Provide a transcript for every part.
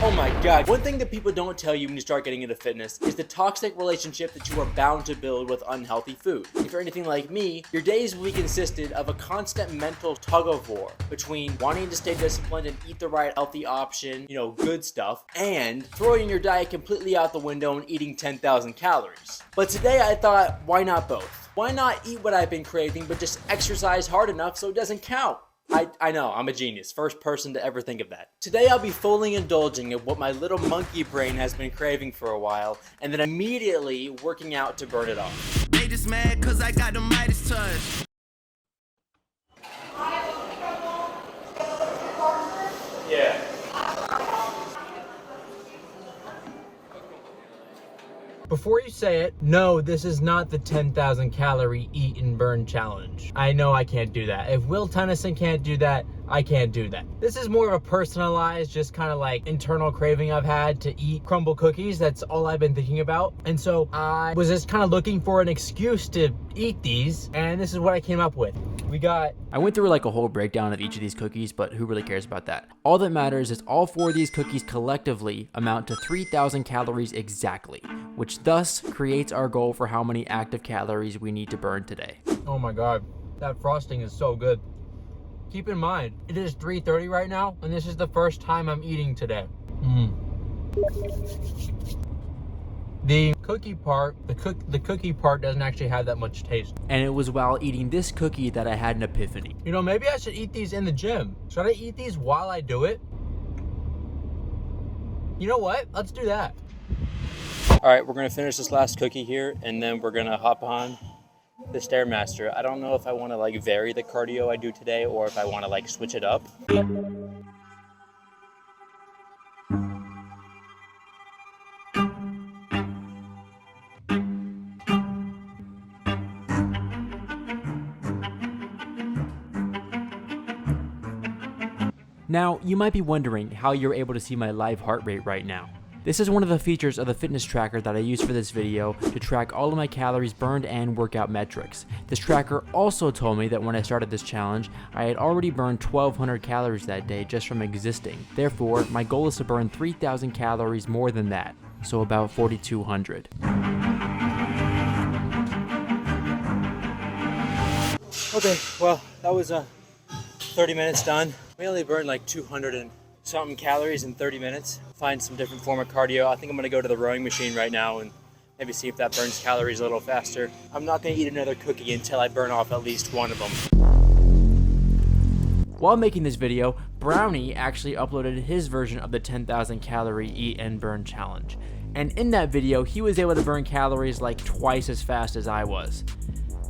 Oh my god, one thing that people don't tell you when you start getting into fitness is the toxic relationship that you are bound to build with unhealthy food. If you're anything like me, your days will be consisted of a constant mental tug of war between wanting to stay disciplined and eat the right healthy option, good stuff, and throwing your diet completely out the window and eating 10,000 calories. But today I thought, why not both? Why not eat what I've been craving but just exercise hard enough so it doesn't count? I know, I'm a genius. First person to ever think of that. Today I'll be fully indulging in what my little monkey brain has been craving for a while, and then immediately working out to burn it off. They just mad cause I got the Midas touch. Yeah. Before you say it, no, this is not the 10,000 calorie eat and burn challenge. I know I can't do that. If Will Tennyson can't do that, I can't do that. This is more of a personalized, just kind of like internal craving I've had to eat Crumbl cookies. That's all I've been thinking about. And so I was just kind of looking for an excuse to eat these, and this is what I came up with. I went through like a whole breakdown of each of these cookies, but who really cares about that? All that matters is all 4 of these cookies collectively amount to 3,000 calories exactly, which thus creates our goal for how many active calories we need to burn today. Oh my god, that frosting is so good. Keep in mind, it is 3:30 right now, and this is the first time I'm eating today. The cookie part, the cookie part doesn't actually have that much taste. And it was while eating this cookie that I had an epiphany. Maybe I should eat these in the gym. Should I eat these while I do it? You know what? Let's do that. All right, we're gonna finish this last cookie here, and then we're gonna hop on the Stairmaster. I don't know if I wanna like vary the cardio I do today or if I wanna like switch it up. Now, you might be wondering how you're able to see my live heart rate right now. This is one of the features of the fitness tracker that I use for this video to track all of my calories burned and workout metrics. This tracker also told me that when I started this challenge, I had already burned 1,200 calories that day just from existing. Therefore, my goal is to burn 3,000 calories more than that, so about 4,200. Okay, well, that was 30 minutes done. We only burned like 200 and something calories in 30 minutes. Find some different form of cardio. I think I'm gonna go to the rowing machine right now and maybe see if that burns calories a little faster. I'm not gonna eat another cookie until I burn off at least one of them. While making this video, Brownie actually uploaded his version of the 10,000 calorie eat and burn challenge. And in that video, he was able to burn calories like twice as fast as I was.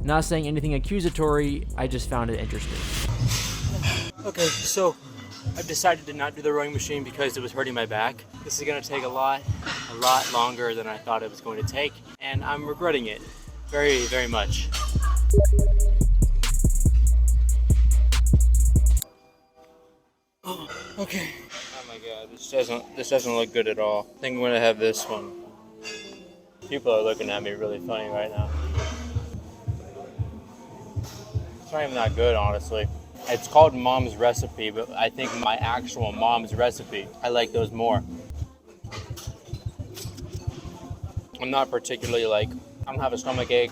Not saying anything accusatory, I just found it interesting. Okay, so I've decided to not do the rowing machine because it was hurting my back. This is gonna take a lot longer than I thought it was going to take, and I'm regretting it very, very much. Oh, okay. Oh my god, this doesn't look good at all. I think I'm gonna have this one. People are looking at me really funny right now. It's not even that good, honestly. It's called Mom's Recipe, but I think my actual Mom's Recipe, I like those more. I'm not particularly I don't have a stomach ache.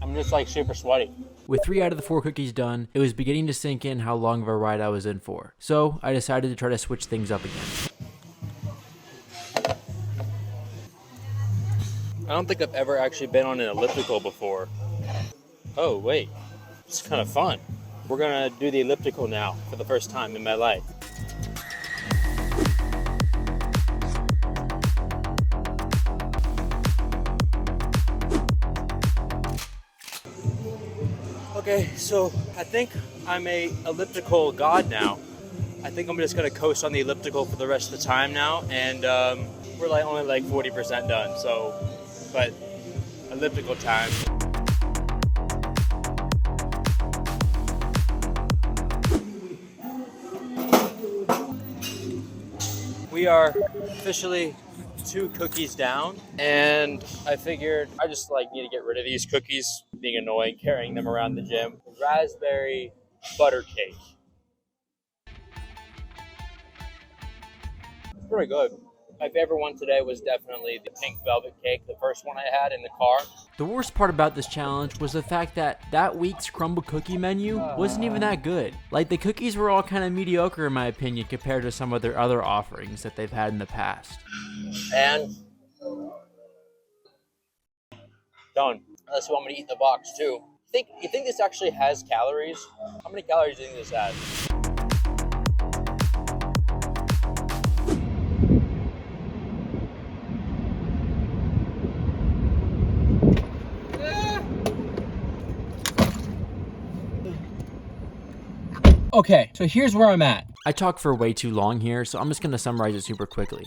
I'm just super sweaty. With 3 out of the 4 cookies done, it was beginning to sink in how long of a ride I was in for. So I decided to try to switch things up again. I don't think I've ever actually been on an elliptical before. Oh, wait. It's kind of fun. We're gonna do the elliptical now for the first time in my life. Okay, so I think I'm a elliptical god now. I think I'm just gonna coast on the elliptical for the rest of the time now, and we're only 40% done, but elliptical time. We are officially 2 cookies down, and I figured I just need to get rid of these cookies, being annoying carrying them around the gym. Raspberry butter cake. It's pretty good. My favorite one today was definitely the pink velvet cake, the first one I had in the car. The worst part about this challenge was the fact that that week's Crumbl cookie menu wasn't even that good. Like, the cookies were all kind of mediocre in my opinion compared to some of their other offerings that they've had in the past. And done. Unless you want me to eat the box too. You think this actually has calories? How many calories do you think this has? Okay, so here's where I'm at. I talk for way too long here, so I'm just going to summarize it super quickly.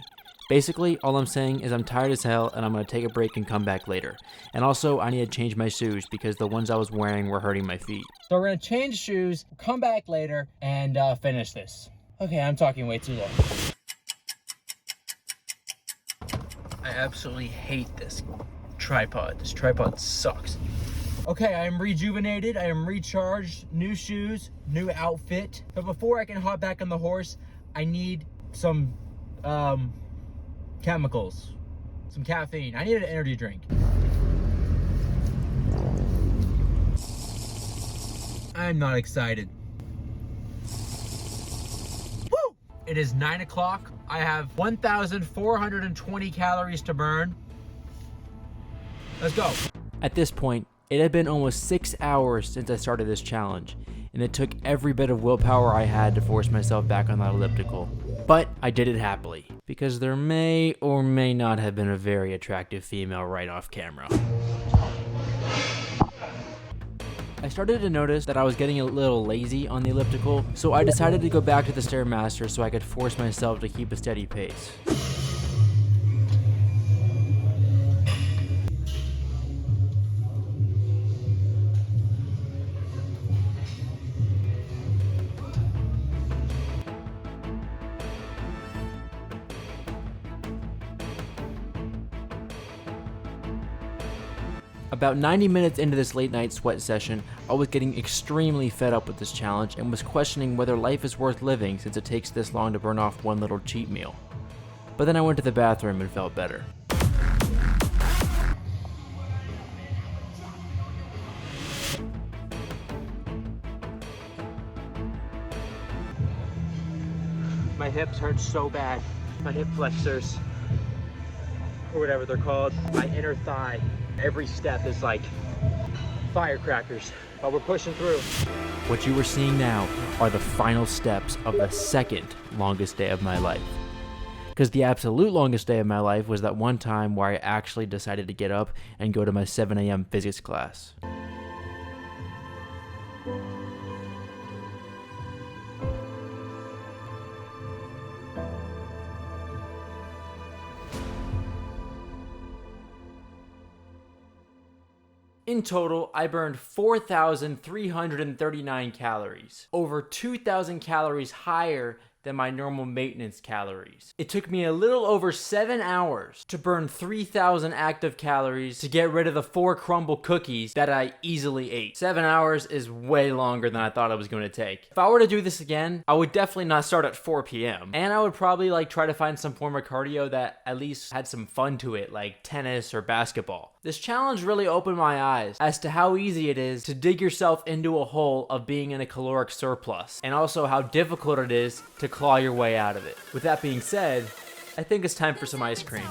Basically, all I'm saying is I'm tired as hell and I'm going to take a break and come back later. And also, I need to change my shoes because the ones I was wearing were hurting my feet. So we're going to change shoes, come back later, and finish this. Okay, I'm talking way too long. I absolutely hate this tripod. This tripod sucks. Okay, I am rejuvenated, I am recharged, new shoes, new outfit. But before I can hop back on the horse, I need some chemicals, some caffeine. I need an energy drink. I'm not excited. Woo! It is 9 o'clock. I have 1,420 calories to burn. Let's go. At this point, it had been almost 6 hours since I started this challenge, and it took every bit of willpower I had to force myself back on that elliptical. But I did it happily, because there may or may not have been a very attractive female right off camera. I started to notice that I was getting a little lazy on the elliptical, so I decided to go back to the Stairmaster so I could force myself to keep a steady pace. About 90 minutes into this late night sweat session, I was getting extremely fed up with this challenge and was questioning whether life is worth living since it takes this long to burn off one little cheat meal. But then I went to the bathroom and felt better. My hips hurt so bad. My hip flexors, or whatever they're called, my inner thigh. Every step is like firecrackers, but we're pushing through. What you are seeing now are the final steps of the second longest day of my life. Because the absolute longest day of my life was that one time where I actually decided to get up and go to my 7 a.m. physics class. In total, I burned 4,339 calories, over 2,000 calories higher than my normal maintenance calories. It took me a little over 7 hours to burn 3,000 active calories to get rid of the 4 Crumbl cookies that I easily ate. 7 hours is way longer than I thought it was going to take. If I were to do this again, I would definitely not start at 4 p.m. And I would probably try to find some form of cardio that at least had some fun to it, like tennis or basketball. This challenge really opened my eyes as to how easy it is to dig yourself into a hole of being in a caloric surplus, and also how difficult it is to claw your way out of it. With that being said, I think it's time for some ice cream.